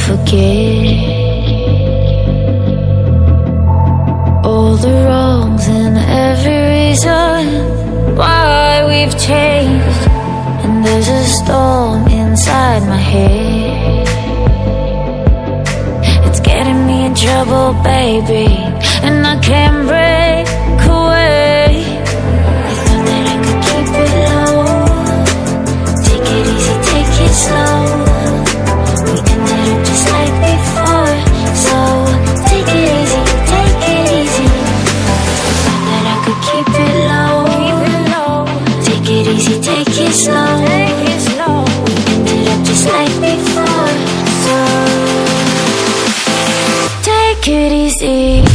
forget all the wrongs and every reason why we've changed. And there's a storm inside my head, it's getting me in trouble, baby, and I can't break away. I thought that I could keep it low, take it easy, take it slow. We ended up just like before, so take it easy, take it easy. I thought that I could keep it low, take it easy, take it slow. We ended up just like before, so take it easy.